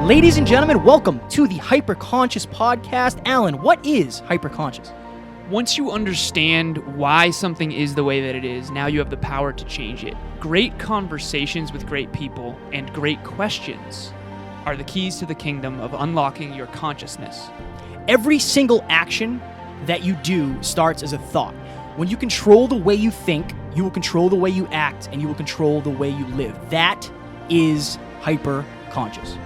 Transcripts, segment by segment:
Ladies and gentlemen, welcome to the Hyperconscious Podcast. Alan, what is hyperconscious? Once you understand why something is the way that it is, now you have the power to change it. Great conversations with great people and great questions are the keys to the kingdom of unlocking your consciousness. Every single action that you do starts as a thought. When you control the way you think, you will control the way you act, and you will control the way you live. That is hyperconscious.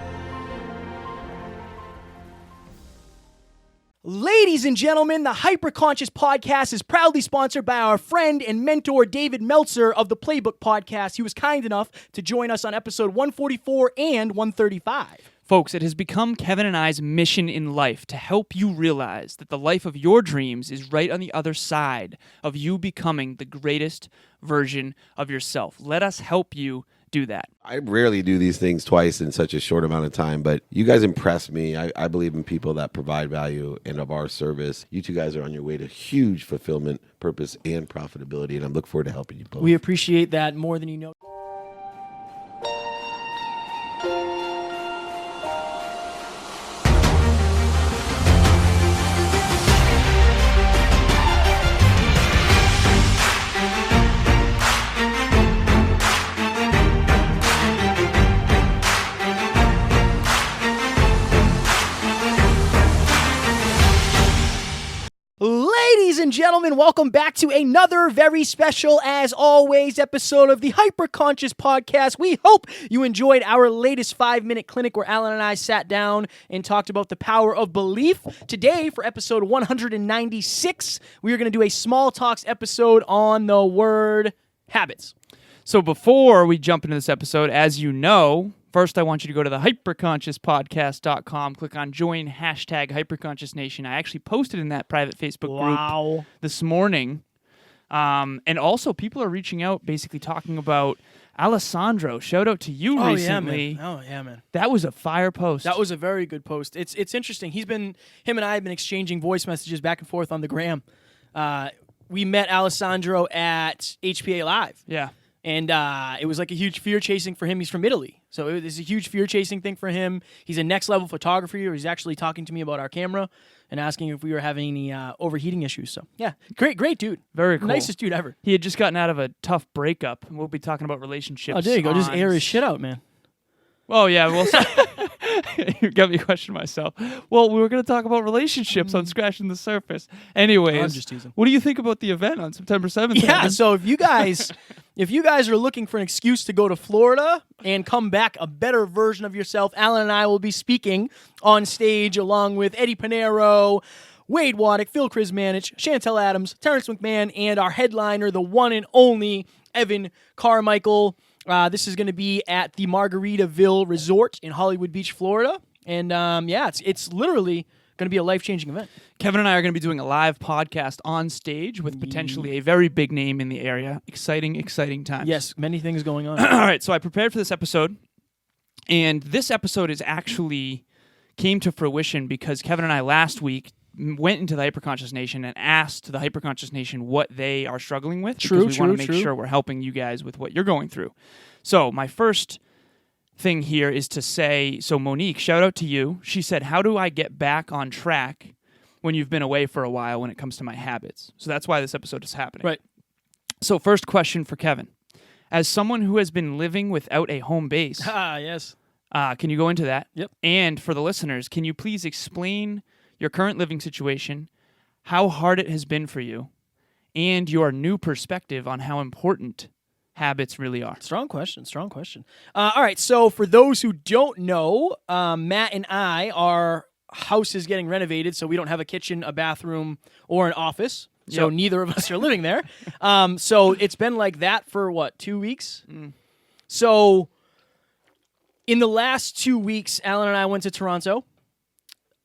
Ladies and gentlemen, the Hyperconscious Podcast is proudly sponsored by our friend and mentor, David Meltzer of the Playbook Podcast. He was kind enough to join us on episode 144 and 135. Folks, it has become Kevin and I's mission in life to help you realize that the life of your dreams is right on the other side of you becoming the greatest version of yourself. Let us help you do that. I rarely do these things twice in such a short amount of time, but you guys impress me. I believe in people that provide value and of our service. You two guys are on your way to huge fulfillment, purpose, and profitability, and I look forward to helping you both. We appreciate that more than you know. Ladies and gentlemen, welcome back to another very special, as always, episode of the Hyperconscious Podcast. We hope you enjoyed our latest 5-minute clinic where Alan and I sat down and talked about the power of belief. Today, for episode 196, we are going to do a small talks episode on the word habits. So before we jump into this episode, as you know, first I want you to go to the hyperconsciouspodcast.com, click on join #HyperconsciousNation. I actually posted in that private Facebook group this morning. And also people are reaching out basically talking about Alessandro. Shout out to you recently. Yeah, man. That was a fire post. That was a very good post. It's interesting. Him and I have been exchanging voice messages back and forth on the gram. We met Alessandro at HPA Live. Yeah. And it was like a huge fear-chasing for him. He's from Italy. So it was a huge fear-chasing thing for him. He's a next-level photographer. He's actually talking to me about our camera and asking if we were having any overheating issues. So, yeah, great dude. Very cool. Nicest dude ever. He had just gotten out of a tough breakup. We'll be talking about relationships. Oh, there you go. Just air his shit out, man. Oh, yeah. Well, you got me questioning myself. Well, we were going to talk about relationships on Scratching the Surface. Anyways, I'm just teasing. What do you think about the event on September 7th? Yeah, so if you guys are looking for an excuse to go to Florida and come back a better version of yourself, Alan and I will be speaking on stage along with Eddie Pinero, Wade Waddick, Phil Krismanich, Chantel Adams, Terrence McMahon, and our headliner, the one and only Evan Carmichael. This is going to be at the Margaritaville Resort in Hollywood Beach, Florida. And it's literally going to be a life-changing event. Kevin and I are going to be doing a live podcast on stage with potentially a very big name in the area. Exciting times. Yes, many things going on. All right, so I prepared for this episode, and this episode is actually came to fruition because Kevin and I last week went into the Hyperconscious Nation and asked the Hyperconscious Nation what they are struggling with. Because we want to make sure we're helping you guys with what you're going through. So my first thing here is to say, so Monique, shout out to you. She said, how do I get back on track when you've been away for a while when it comes to my habits? So that's why this episode is happening. Right. So first question for Kevin. As someone who has been living without a home base, yes. Can you go into that? Yep. And for the listeners, can you please explain your current living situation, how hard it has been for you, and your new perspective on how important habits really are? Strong question. All right, so for those who don't know, Matt and our house is getting renovated, so we don't have a kitchen, a bathroom, or an office. So neither of us are living there. So it's been like that for, 2 weeks? So in the last 2 weeks, Alan and I went to Toronto.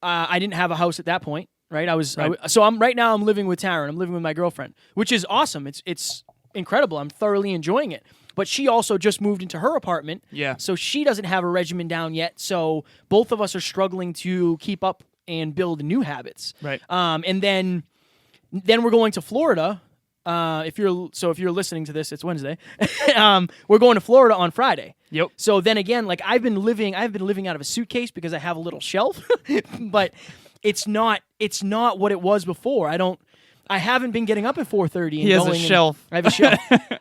I didn't have a house at that point, right? Right now I'm living with Taryn. I'm living with my girlfriend, which is awesome. It's incredible. I'm thoroughly enjoying it. But she also just moved into her apartment. Yeah. So she doesn't have a regimen down yet. So both of us are struggling to keep up and build new habits. Right. And then we're going to Florida if you're listening to this, it's Wednesday. We're going to Florida on Friday. Yep. So then again, like I've been living out of a suitcase because I have a little shelf, but it's not what it was before. I haven't been getting up at 4:30. He has a shelf. I have a shelf.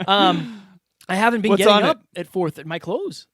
I haven't been What's getting on up at 4:30. My clothes.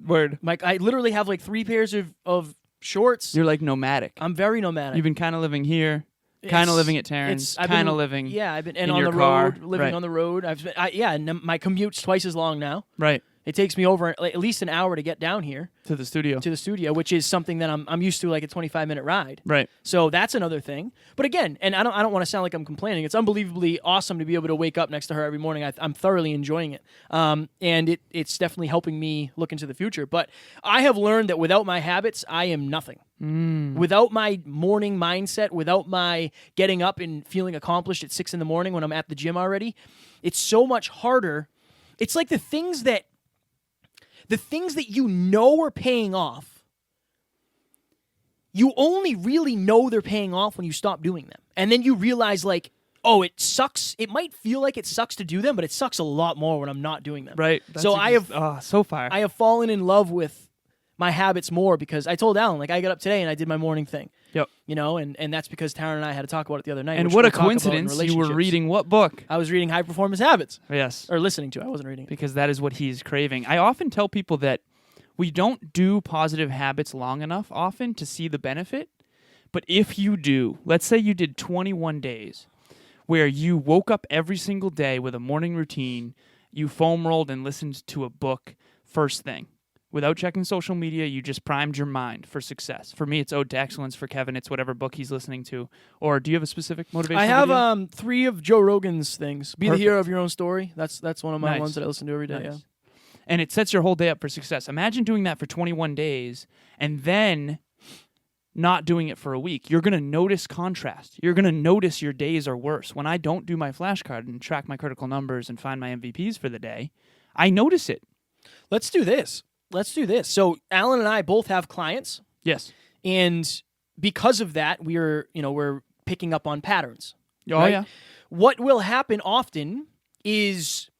Word. I literally have like 3 pairs of shorts. You're like nomadic. I'm very nomadic. You've been kind of living here, kind of living at Terrence, kind of living. Yeah, I've been in on your the car. road, living Right. on the road. And my commute's twice as long now. Right. It takes me over at least an hour to get down here To the studio. to the studio, which is something that I'm used to, like a 25-minute ride. Right. So that's another thing. But again, and I don't want to sound like I'm complaining. It's unbelievably awesome to be able to wake up next to her every morning. I'm thoroughly enjoying it, and it's definitely helping me look into the future. But I have learned that without my habits, I am nothing. Without my morning mindset, without my getting up and feeling accomplished at 6 a.m. when I'm at the gym already, it's so much harder. It's like the things that you know are paying off, you only really know they're paying off when you stop doing them. And then you realize, like, oh, it sucks. It might feel like it sucks to do them, but it sucks a lot more when I'm not doing them. Right. So I have so far. I have fallen in love with my habits more because I told Alan, like, I got up today and I did my morning thing. Yep. You know, and that's because Taryn and I had to talk about it the other night. And which what we'll a talk about in coincidence! You were relationships. reading what book? I was reading High Performance Habits. Yes. Or listening to it. I wasn't reading it. Because that is what he's craving. I often tell people that we don't do positive habits long enough often to see the benefit. But if you do, let's say you did 21 days where you woke up every single day with a morning routine, you foam rolled and listened to a book first thing. Without checking social media, you just primed your mind for success. For me, it's Ode to Excellence. For Kevin, it's whatever book he's listening to. Or do you have a specific motivation? I have video? 3 of Joe Rogan's things. Be Perfect. the hero of your own story. That's one of my Nice. ones that I listen to every day. Nice. Yeah. And it sets your whole day up for success. Imagine doing that for 21 days and then not doing it for a week. You're going to notice contrast. You're going to notice your days are worse. When I don't do my flashcard and track my critical numbers and find my MVPs for the day, I notice it. Let's do this. So Alan and I both have clients, Yes. and because of that, we're picking up on patterns. Oh, right? yeah. What will happen often is,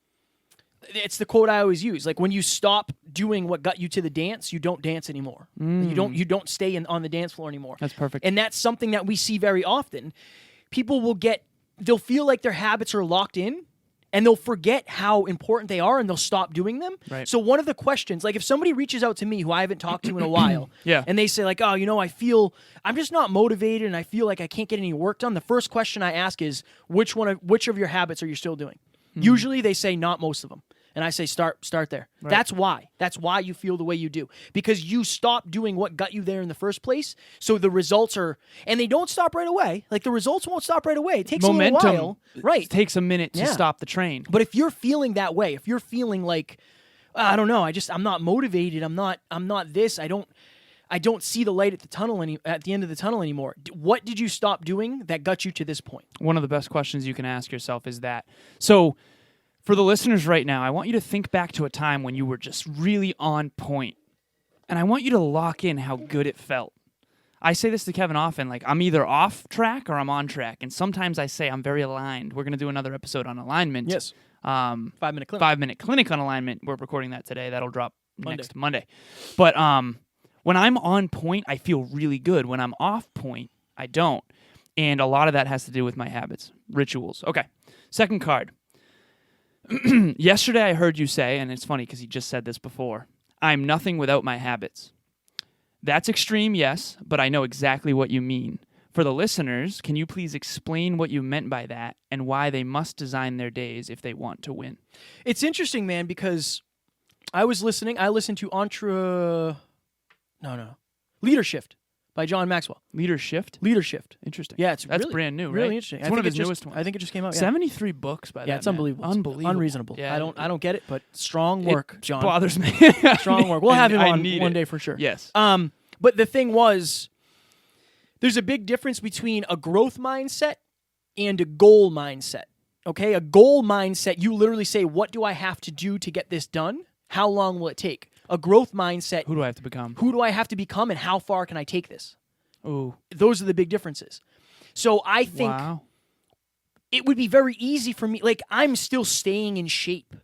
it's the quote I always use, like when you stop doing what got you to the dance, you don't dance anymore. You don't stay on the dance floor anymore. That's perfect. And that's something that we see very often. People they'll feel like their habits are locked in, and they'll forget how important they are, and they'll stop doing them. Right. So one of the questions, like if somebody reaches out to me who I haven't talked to in a while, Yeah. and they say like, oh, I feel I'm just not motivated, and I feel like I can't get any work done, the first question I ask is, which of your habits are you still doing? Usually they say not most of them. And I say start there. Right. That's why you feel the way you do, because you stopped doing what got you there in the first place. So the results and they don't stop right away. Like the results won't stop right away. It takes Momentum. a little while. Right. It takes a minute to Yeah. stop the train. But if you're feeling that way, if you're feeling like, I don't know, I'm not motivated, I'm not this, I don't see the light at the end of the tunnel anymore. What did you stop doing that got you to this point? One of the best questions you can ask yourself is that. So for the listeners right now, I want you to think back to a time when you were just really on point. And I want you to lock in how good it felt. I say this to Kevin often, like I'm either off track or I'm on track. And sometimes I say I'm very aligned. We're going to do another episode on alignment. Yes. 5-minute clinic. 5-minute clinic on alignment. We're recording that today. That'll drop next Monday. But when I'm on point, I feel really good. When I'm off point, I don't. And a lot of that has to do with my habits, rituals. Okay. Second card. Yesterday I heard you say, and it's funny because you just said this before, I'm nothing without my habits. That's extreme, yes, but I know exactly what you mean. For the listeners, can you please explain what you meant by that and why they must design their days if they want to win? It's interesting, man, because I listened to Leadership by John Maxwell. Leadership? Leadership. Interesting. Yeah, it's That's really, brand new, really right? interesting. It's I one think of his it just- newest ones. I think it just came out. Yeah, 73 books by that it's man. unbelievable. Unbelievable. Unreasonable. Yeah, I don't get it, but strong work, John. Bothers me. Strong work. We'll have him I on need one it. day for sure. Yes. But the thing was, there's a big difference between a growth mindset and a goal mindset. Okay? A goal mindset, you literally say, what do I have to do to get this done? How long will it take? A growth mindset, Who do I have to become? who do I have to become and how far can I take this? Ooh. Those are the big differences. So I think Wow. it would be very easy for me. Like, I'm still staying in shape,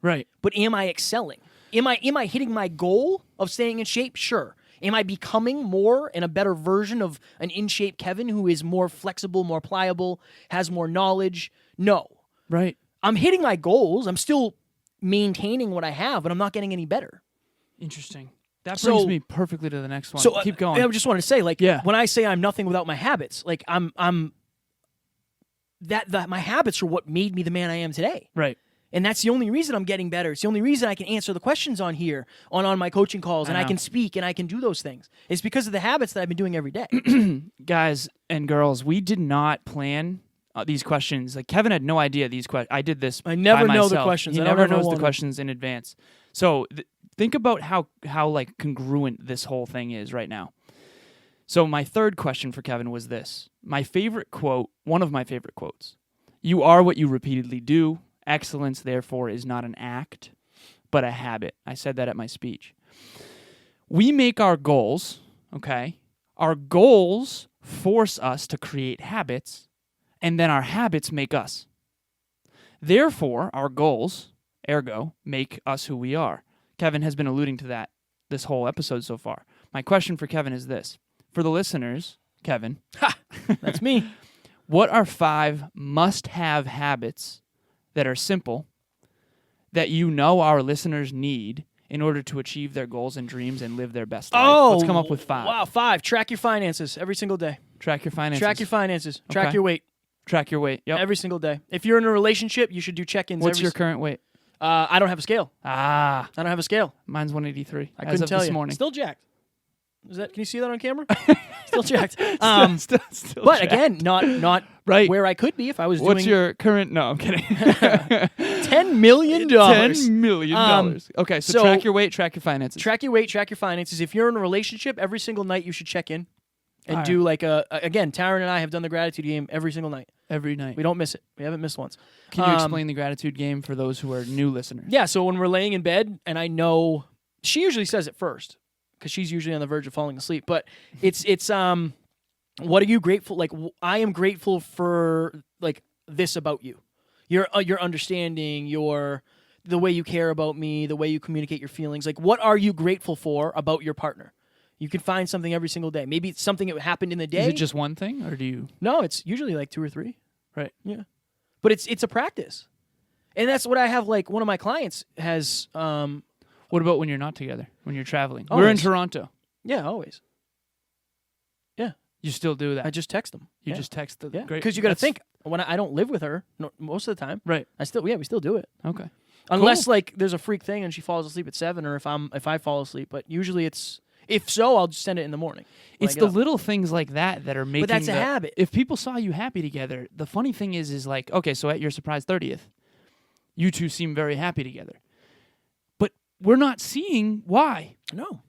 Right. but am I excelling? Am I hitting my goal of staying in shape? Sure. Am I becoming more and a better version of an in-shape Kevin who is more flexible, more pliable, has more knowledge? No. Right. I'm hitting my goals. I'm still maintaining what I have, but I'm not getting any better. Interesting. That So- brings me perfectly to the next one. So Keep going. I just want to say, like, Yeah. when I say I'm nothing without my habits, like I'm that my habits are what made me the man I am today. Right. And that's the only reason I'm getting better. It's the only reason I can answer the questions on here, on my coaching calls, and I know. can speak and I can do those things. It's because of the habits that I've been doing every day. Guys and girls, we did not plan these questions. Like Kevin had no idea these questions. I did this. I never by know the myself. questions. He I don't never ever knows the wanna- questions in advance. So think about how like congruent this whole thing is right now. So my third question for Kevin was this: my favorite quote, one of my favorite quotes. You are what you repeatedly do. Excellence, therefore, is not an act, but a habit. I said that at my speech. We make our goals, okay? Our goals force us to create habits, and then our habits make us. Therefore, our goals, ergo, make us who we are. Kevin has been alluding to that this whole episode so far. My question for Kevin is this. For the listeners, Kevin, That's me. what are 5 must-have habits that are simple that you know our listeners need in order to achieve their goals and dreams and live their best life? Let's come up with 5. Wow, 5. Track your finances every single day. Track your finances. Track your finances. Track Okay. your weight Track your weight. Yep. every single day. If you're in a relationship, you should do check-ins. What's your current weight? I don't have a scale. Ah, I don't have a scale. mine's 183. I as couldn't of tell this you. morning. Still jacked. Is that? Can you see that on camera? Still jacked. Still But jacked. again, not Right. where I could be if I was What's doing your current? No, I'm kidding. $10 million. $10 million. Okay, so so- track your weight, track your finances. Track your weight, track your finances. If you're in a relationship, every single night you should check in and All do like again, Taryn and I have done the gratitude game every single night. Every night. We don't miss it. We haven't missed once. Can you explain the gratitude game for those who are new listeners? Yeah, so when we're laying in bed and I know she usually says it first because she's usually on the verge of falling asleep, but it's what are you grateful like I am grateful for like this about you. Your understanding, the way you care about me, the way you communicate your feelings. Like what are you grateful for about your partner? You can find something every single day. Maybe it's something that happened in the day. Is it just one thing, or do you? No, it's usually like 2 or 3. Right. Yeah. But it's a practice. And that's what I have like one of my clients has What about when you're not together? When you're traveling? Always. We're in Toronto. yeah, always. Yeah. You still do that? I just text them. You yeah. just text the Yeah. great. Because you got to that's- think when I don't live with her most of the time. Right. We still do it. Okay. Unless like there's a freak thing and she falls asleep at 7 or if I fall asleep, but usually if so, I'll just send it in the morning. when It's I get the up. little things like that are making. But that's a the- habit. If people saw you happy together, the funny thing is like, okay, so at your surprise 30th, you two seem very happy together, but we're not seeing why. No.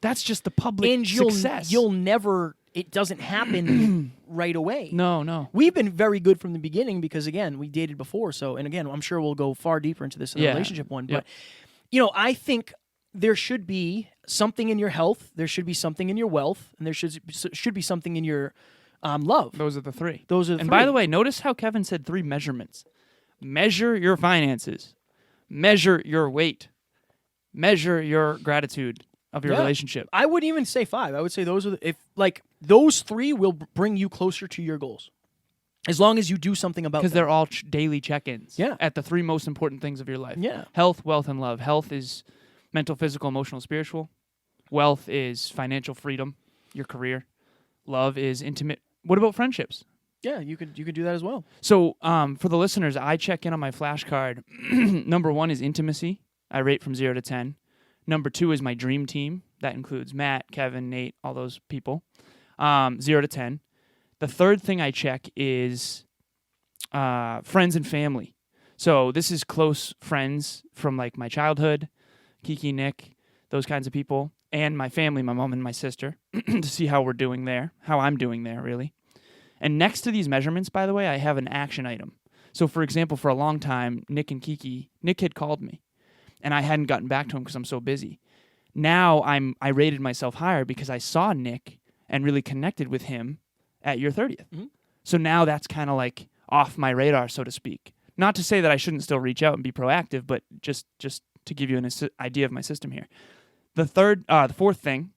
That's just the public And success. you'll never it doesn't happen right away. No. We've been very good from the beginning because again, we dated before, so and again, I'm sure we'll go far deeper into this in the Yeah. relationship one, Yep. but I think there should be something in your health, there should be something in your wealth, and there should be something in your love. Those are the 3. Those are the And 3. by the way, notice how Kevin said 3 measurements. Measure your finances. Measure your weight. Measure your gratitude of your Yeah. relationship. I wouldn't even say 5. I would say those are those 3 will bring you closer to your goals. As long as you do something about Because them. they're all daily check-ins. Yeah. At the 3 most important things of your life. Yeah. Health, wealth, and love. Health is mental, physical, emotional, spiritual. Wealth is financial freedom, your career. Love is intimate. What about friendships? Yeah, you could do that as well. So for the listeners, I check in on my flashcard. Number 1 is intimacy. I rate from 0 to 10. Number 2 is my dream team. That includes Matt, Kevin, Nate, all those people. 0 to 10. The third thing I check is friends and family. So this is close friends from like my childhood, Kiki, Nick, those kinds of people, and my family, my mom and my sister, to see how we're doing there, how I'm doing there, really. And next to these measurements, by the way, I have an action item. So, for example, for a long time, Nick had called me, and I hadn't gotten back to him because I'm so busy. Now I rated myself higher because I saw Nick and really connected with him at your 30th. Mhm. So now that's kind of like, off my radar, so to speak. Not to say that I shouldn't still reach out and be proactive, but just to give you an idea of my system here. The fourth thing,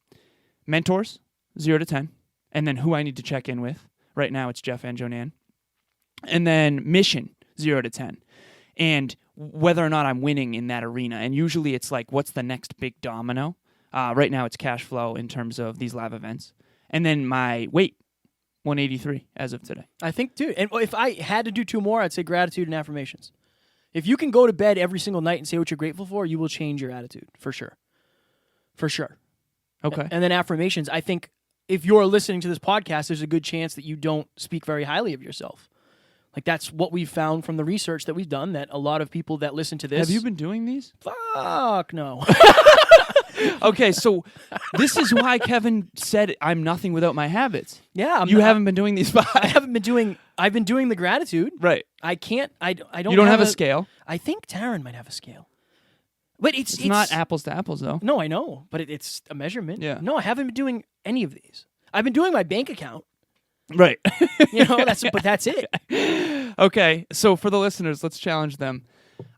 mentors, 0 to 10, and then who I need to check in with. Right now it's Jeff and Jonan. And then mission, 0 to 10. And whether or not I'm winning in that arena. And usually it's like, what's the next big domino? Right now it's cash flow in terms of these live events. And then my weight, 183 as of today. I think, too. And if I had to do 2 more, I'd say gratitude and affirmations. If you can go to bed every single night and say what you're grateful for, you will change your attitude, for sure. For sure. Okay. And then affirmations, I think if you're listening to this podcast, there's a good chance that you don't speak very highly of yourself. Like, that's what we've found from the research that we've done, that a lot of people that listen to this... Have you been doing these? Fuck no. Okay, so this is why Kevin said I'm nothing without my habits. Yeah. You haven't been doing these 5. I've been doing the gratitude. Right. I can't, I don't You don't have a scale? I think Taryn might have a scale. But it's not apples to apples, though. No, I know, but it's a measurement. Yeah. No, I haven't been doing any of these. I've been doing my bank account. Right. But that's it. Okay, so for the listeners, let's challenge them.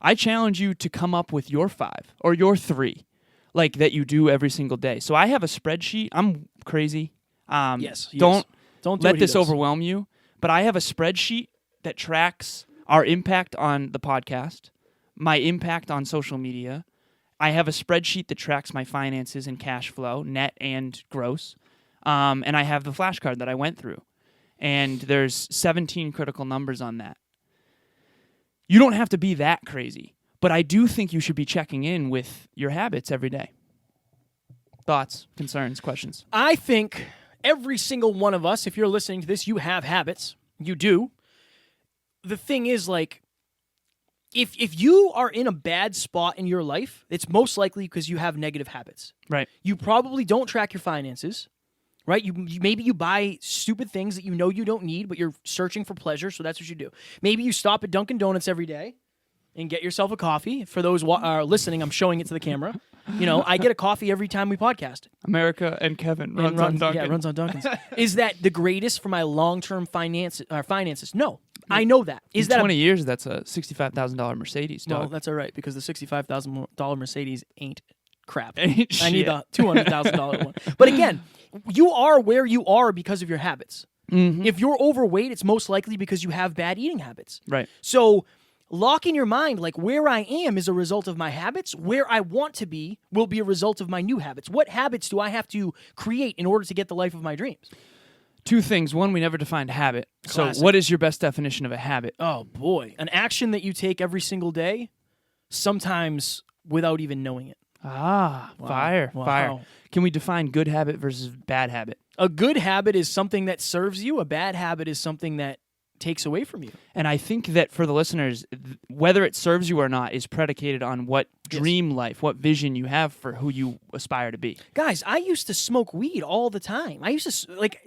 I challenge you to come up with your 5 or your 3, like that you do every single day. So I have a spreadsheet. I'm crazy. Yes. Don't do let what he this does. overwhelm you. But I have a spreadsheet that tracks our impact on the podcast, my impact on social media. I have a spreadsheet that tracks my finances and cash flow, net and gross. And I have the flashcard that I went through. And there's 17 critical numbers on that. You don't have to be that crazy, but I do think you should be checking in with your habits every day. Thoughts, concerns, questions? I think every single one of us, if you're listening to this, you have habits. You do. The thing is, like, if you are in a bad spot in your life, it's most likely because you have negative habits. Right. You probably don't track your finances. Right? Maybe you buy stupid things that you know you don't need, but you're searching for pleasure, so that's what you do. Maybe you stop at Dunkin' Donuts every day and get yourself a coffee. For those listening, I'm showing it to the camera. I get a coffee every time we podcast. America and Kevin runs on Dunkin'. Yeah, runs on Dunkin's. Is that the greatest for my long-term finances? No. I know that. In 20 years, that's a $65,000 Mercedes, dog. Well, that's all right, because the $65,000 Mercedes ain't crap. Ain't I need shit. the $200,000 one. But again, you are where you are because of your habits. Mm-hmm. If you're overweight, it's most likely because you have bad eating habits. Right. So lock in your mind, like, where I am is a result of my habits. Where I want to be will be a result of my new habits. What habits do I have to create in order to get the life of my dreams? 2 things. One, we never defined habit. Classic. So what is your best definition of a habit? Oh, boy. An action that you take every single day, sometimes without even knowing it. Fire. Wow. Fire. Can we define good habit versus bad habit? A good habit is something that serves you. A bad habit is something that takes away from you. And I think that for the listeners, whether it serves you or not is predicated on what dream life, what vision you have for who you aspire to be. Guys, I used to smoke weed all the time.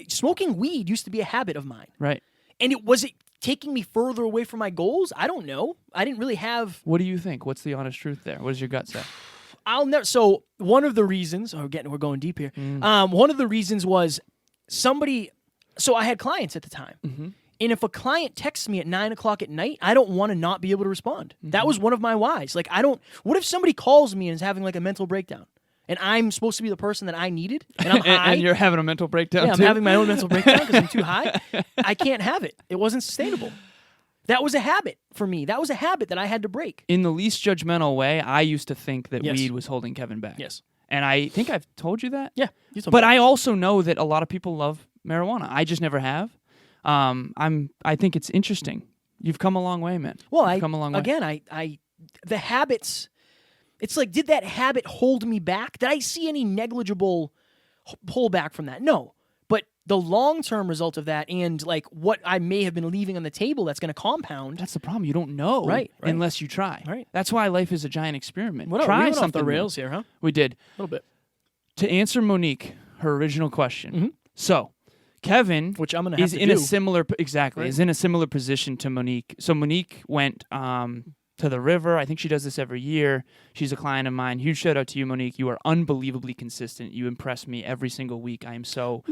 Smoking weed used to be a habit of mine. Right. And was it taking me further away from my goals? I don't know. I didn't really have... What do you think? What's the honest truth there? What does your gut say? So one of the reasons... we're going deep here. One of the reasons was somebody... So I had clients at the time. Mm-hmm. And if a client texts me at 9 o'clock at night, I don't want to not be able to respond. Mm-hmm. That was one of my whys. Like, what if somebody calls me and is having like a mental breakdown? And I'm supposed to be the person that I needed, and I'm high. And you're having a mental breakdown, yeah, too? I'm having my own mental breakdown because I'm too high. I can't have it. It wasn't sustainable. That was a habit for me. That was a habit that I had to break. In the least judgmental way, I used to think that Yes. weed was holding Kevin back. Yes. And I think I've told you that. Yeah. You told But me. I also know that a lot of people love marijuana. I just never have. I think it's interesting. You've come a long way, man. Well, You've come a long way. Again, the habits. It's like, did that habit hold me back? Did I see any negligible pullback from that? No. But the long-term result of that, and like what I may have been leaving on the table, that's going to compound. That's the problem. You don't know, Right. unless you try. Right. That's why life is a giant experiment. We Try went off something the new. rails here, huh? We did. A little bit. To answer Monique, her original question. Mm-hmm. So, Kevin, Which I'm gonna have is to in a do. similar Right. is in a similar position to Monique. So Monique went to the river. I think she does this every year. She's a client of mine. Huge shout out to you, Monique. You are unbelievably consistent. You impress me every single week. I am so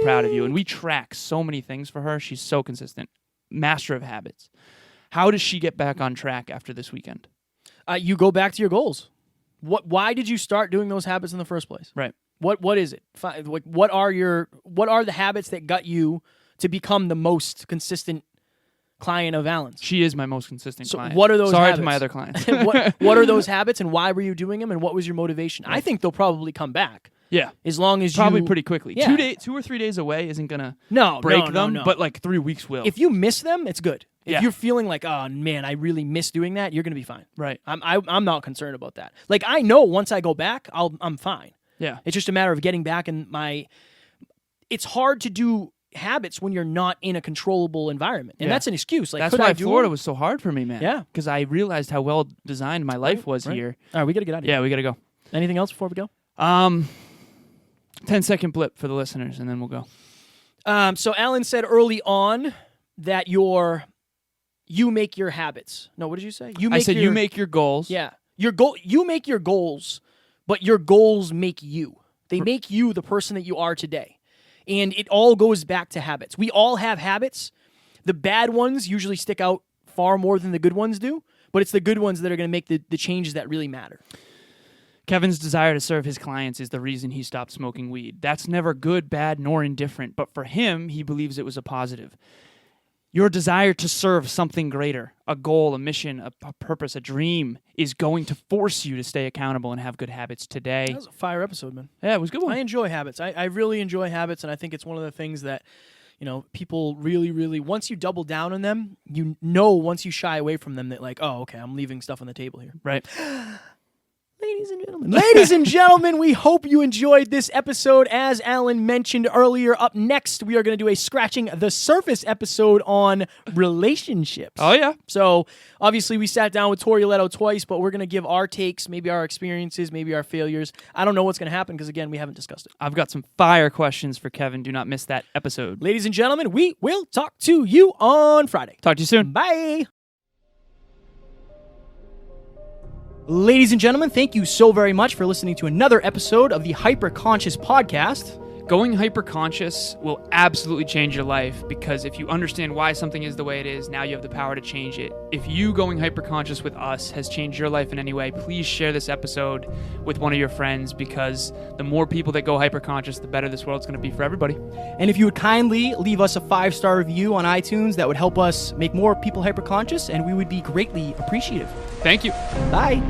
proud of you. And we track so many things for her. She's so consistent. master of habits. How does she get back on track after this weekend? You go back to your goals. Why did you start doing those habits in the first place? Right. What is it? What are the habits that got you to become the most consistent client of Alan's? She is my most consistent So client. what are those Sorry habits? to my other clients. what are those habits, and why were you doing them, and what was your motivation? I think they'll probably come back. Yeah. As long as Probably you... pretty quickly. Yeah. 2 or 3 days away isn't going to No, break no, them, no. but like 3 weeks will. If you miss them, it's good. If Yeah. you're feeling like, oh man, I really miss doing that, you're gonna be fine. Right. I'm not concerned about that. Like, I know once I go back, I'm fine. Yeah. It's just a matter of getting back in my... It's hard to do habits when you're not in a controllable environment. And Yeah. that's an excuse. Like, That's could why I do Florida them? was so hard for me, man. Yeah. Because I realized how well designed my life was Right. here. All right, we got to get out of here. Yeah, we got to go. Anything else before we go? 10-second blip for the listeners, and then we'll go. So Alan said early on that you make your habits. No, what did you say? I said you make your goals. Yeah. You make your goals, but your goals make you. They make you the person that you are today. And it all goes back to habits. We all have habits. The bad ones usually stick out far more than the good ones do, but it's the good ones that are going to make the changes that really matter. Kevin's desire to serve his clients is the reason he stopped smoking weed. That's never good, bad, nor indifferent, but for him, he believes it was a positive. Your desire to serve something greater, a goal, a mission, a purpose, a dream, is going to force you to stay accountable and have good habits today. That was a fire episode, man. Yeah, it was a good one. I enjoy habits. I really enjoy habits, and I think it's one of the things that, people really, really, once you double down on them, once you shy away from them, that like, oh, okay, I'm leaving stuff on the table here. Right. Ladies and gentlemen, we hope you enjoyed this episode. As Alan mentioned earlier, up next, we are going to do a Scratching the Surface episode on relationships. Oh, yeah. So, obviously, we sat down with Tori Leto twice, but we're going to give our takes, maybe our experiences, maybe our failures. I don't know what's going to happen because, again, we haven't discussed it. I've got some fire questions for Kevin. Do not miss that episode. Ladies and gentlemen, we will talk to you on Friday. Talk to you soon. Bye. Ladies and gentlemen, thank you so very much for listening to another episode of the Hyper Conscious Podcast. Going hyper-conscious will absolutely change your life, because if you understand why something is the way it is, now you have the power to change it. If you going hyper-conscious with us has changed your life in any way, please share this episode with one of your friends, because the more people that go hyper-conscious, the better this world's going to be for everybody. And if you would kindly leave us a 5-star review on iTunes, that would help us make more people hyper-conscious, and we would be greatly appreciative. Thank you. Bye.